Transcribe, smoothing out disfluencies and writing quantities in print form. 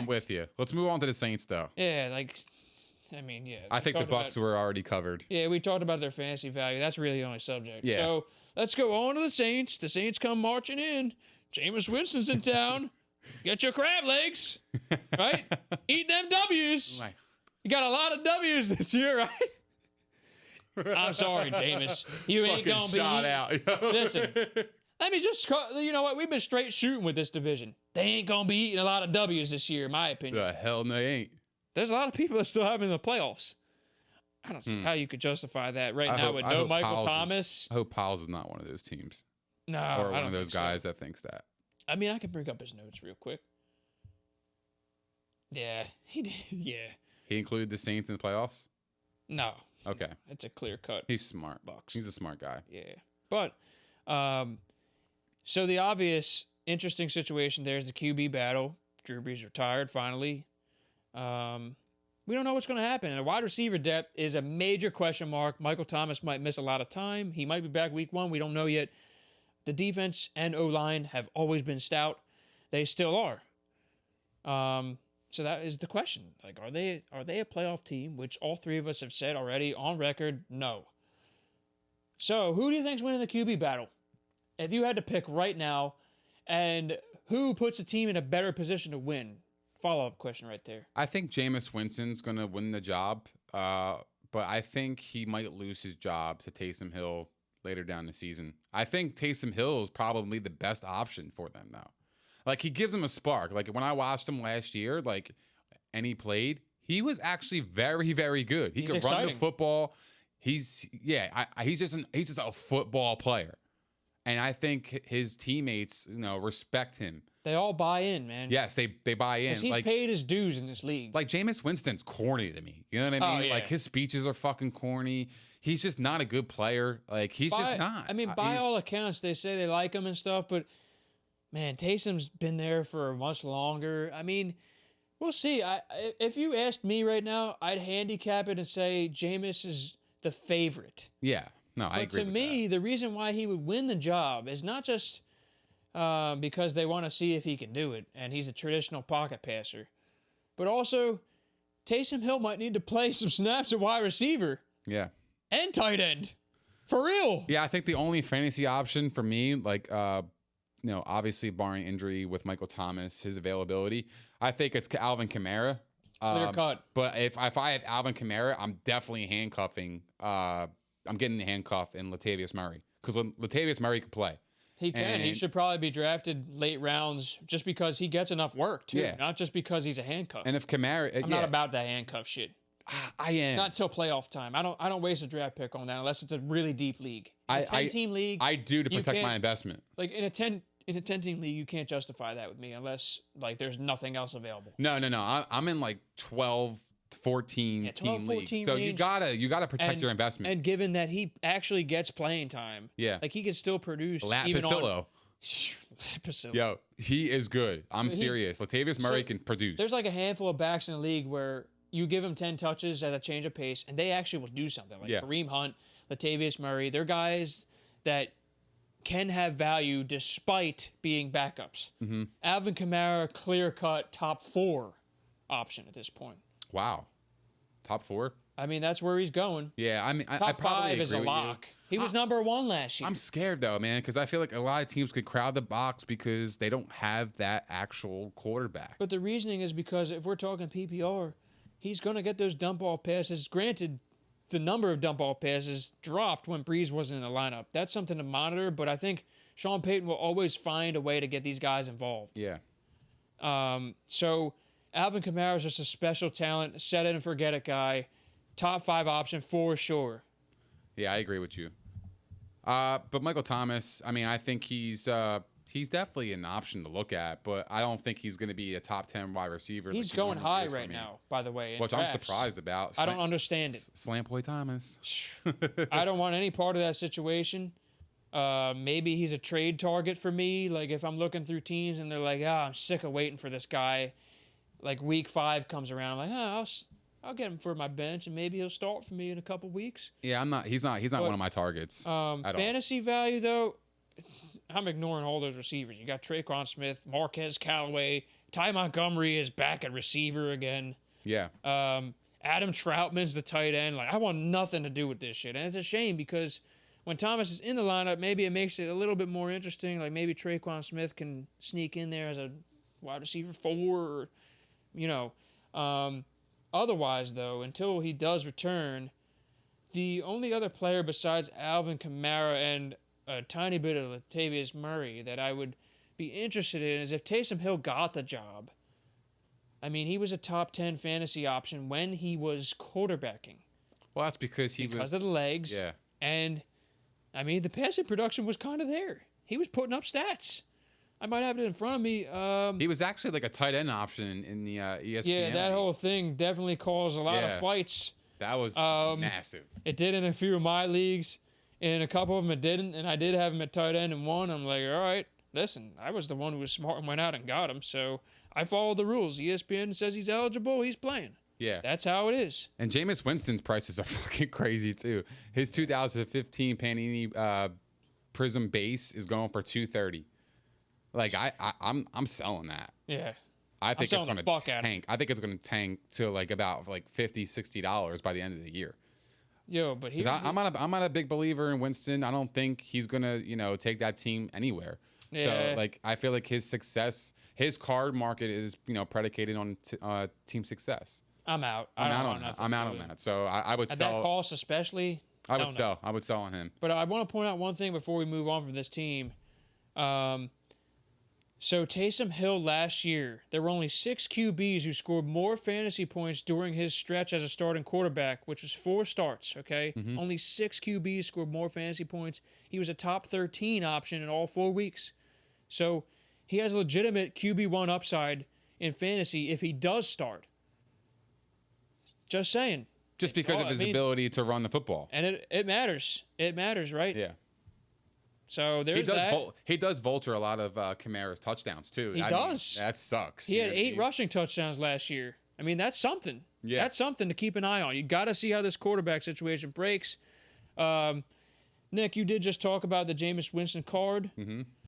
I'm with you. Let's move on to the Saints, though. Yeah, yeah. I think the Bucs were already covered. Yeah, we talked about their fantasy value. That's really the only subject. Yeah. So let's go on to the Saints. The Saints come marching in. Jameis Winston's in town. Get your crab legs, right? Eat them W's. You got a lot of W's this year, right? I'm sorry, Jameis. You ain't going to be. Shot out. Listen, let me just, you know what? We've been straight shooting with this division. They ain't going to be eating a lot of W's this year, in my opinion. The hell no, they ain't. There's a lot of people that still have in the playoffs. I don't see how you could justify that right now with no Michael Thomas. I hope Powell's is not one of those teams. No, or one of those guys that thinks that. I mean, I can bring up his notes real quick. Yeah, he did. Yeah. He included the Saints in the playoffs? No. Okay. It's a clear cut. He's smart. Bucks. He's a smart guy. Yeah. But, so the obvious interesting situation there is the QB battle. Drew Brees retired finally. We don't know what's going to happen. And the wide receiver depth is a major question mark. Michael Thomas might miss a lot of time. He might be back week 1. We don't know yet. The defense and O-line have always been stout. They still are. So that is the question. Like, are they a playoff team? Which all three of us have said already on record, no. So who do you think's winning the QB battle? If you had to pick right now, and who puts a team in a better position to win? Follow-up question right there. I think Jameis Winston's going to win the job, but I think he might lose his job to Taysom Hill later down the season. I think Taysom Hill is probably the best option for them now. Like, he gives them a spark. Like, when I watched him last year, and he played, he was actually very, very good. He could run the football. He's just a football player. And I think his teammates, respect him. They all buy in, man. Yes, they buy in. He's paid his dues in this league. Like, Jameis Winston's corny to me. You know what I mean? Yeah. Like, his speeches are fucking corny. He's just not a good player. Like, he's just not. I mean, by all accounts, they say they like him and stuff, but man, Taysom's been there for much longer. I mean, we'll see. If you asked me right now, I'd handicap it and say Jameis is the favorite. Yeah. No, I agree. But to me, the reason why he would win the job is not just because they want to see if he can do it, and he's a traditional pocket passer, but also Taysom Hill might need to play some snaps at wide receiver. Yeah. And tight end. For real. Yeah, I think the only fantasy option for me, obviously barring injury with Michael Thomas, his availability, I think it's Alvin Kamara. Clear cut. But if I have Alvin Kamara, I'm definitely handcuffing. I'm getting the handcuff in Latavius Murray because Latavius Murray can play. He can. He should probably be drafted late rounds just because he gets enough work too, not just because he's a handcuff. And if Kamara, I'm not about that handcuff shit. I am. Not till playoff time. I don't waste a draft pick on that unless it's a really deep league. In a 10-team league. I do to protect my investment. Like in a 10-team league, you can't justify that with me unless there's nothing else available. No. I'm in 12, 14 team leagues. So you gotta protect your investment. And given that he actually gets playing time, he can still produce. Lapicillo. Lapicillo. Yo, he is good. I'm serious. Latavius Murray can produce. There's a handful of backs in the league where you give them 10 touches at a change of pace, and they actually will do something. Kareem Hunt, Latavius Murray, they're guys that can have value despite being backups. Mm-hmm. Alvin Kamara, clear-cut top 4 option at this point. Wow. Top 4? I mean, that's where he's going. Yeah, I mean, top I probably 5 is a lock. He was number 1 last year. I'm scared, though, man, because I feel like a lot of teams could crowd the box because they don't have that actual quarterback. But the reasoning is because if we're talking PPR, he's going to get those dump off passes. Granted, the number of dump off passes dropped when Breeze wasn't in the lineup. That's something to monitor, but I think Sean Payton will always find a way to get these guys involved. Yeah. So Alvin Kamara is just a special talent, set it and forget it guy. Top 5 option for sure. Yeah, I agree with you. But Michael Thomas, I mean, I think he's definitely an option to look at, but I don't think he's going to be a top 10 wide receiver. He's going high right now, by the way. Which I'm surprised about. I don't understand it. Slant Boy Thomas. I don't want any part of that situation. Maybe he's a trade target for me. Like if I'm looking through teams and they're like, I'm sick of waiting for this guy. Like week 5 comes around, I'm like, I'll get him for my bench, and maybe he'll start for me in a couple weeks. Yeah, He's not one of my targets. Fantasy value though, I'm ignoring all those receivers. You got Traquan Smith, Marquez Callaway, Ty Montgomery is back at receiver again. Yeah. Adam Troutman's the tight end. Like, I want nothing to do with this shit. And it's a shame because when Thomas is in the lineup, maybe it makes it a little bit more interesting. Like, maybe Traquan Smith can sneak in there as a wide receiver 4 or, you know. Otherwise, though, until he does return, the only other player besides Alvin Kamara and a tiny bit of Latavius Murray that I would be interested in is if Taysom Hill got the job. I mean, he was a top 10 fantasy option when he was quarterbacking. Well, that's because because of the legs. Yeah. And, I mean, the passing production was kind of there. He was putting up stats. I might have it in front of me. He was actually like a tight end option in the ESPN. Yeah, that whole thing definitely caused a lot of fights. That was massive. It did in a few of my leagues. In a couple of them, it didn't. And I did have him at tight end in one. I'm like, all right, listen, I was the one who was smart and went out and got him. So I followed the rules. ESPN says he's eligible. He's playing. Yeah. That's how it is. And Jameis Winston's prices are fucking crazy, too. His 2015 Panini Prism base is going for $230. Like, I'm selling that. Yeah. I think it's going to tank. I think it's going to tank to like about like $50, $60 by the end of the year. Yo, but I'm not a big believer in Winston. I don't think he's going to, take that team anywhere. Yeah. So, like, I feel like his success, his card market is, predicated on team success. I'm out. I'm out on that. So I would at sell. That cost especially. I would sell. I would sell on him. But I want to point out one thing before we move on from this team. So Taysom Hill last year, there were only 6 QBs who scored more fantasy points during his stretch as a starting quarterback, which was 4 starts, okay? Mm-hmm. Only 6 QBs scored more fantasy points. He was a top 13 option in all 4 weeks. So he has a legitimate QB1 upside in fantasy if he does start. Just saying. Just because of his ability to run the football. And it matters. It matters, right? Yeah. So there's that. He does vulture a lot of Kamara's touchdowns, too. He does. That sucks. He had 8 rushing touchdowns last year. I mean, that's something. Yeah. That's something to keep an eye on. You got to see how this quarterback situation breaks. Nick, you did just talk about the Jameis Winston card. Mm-hmm.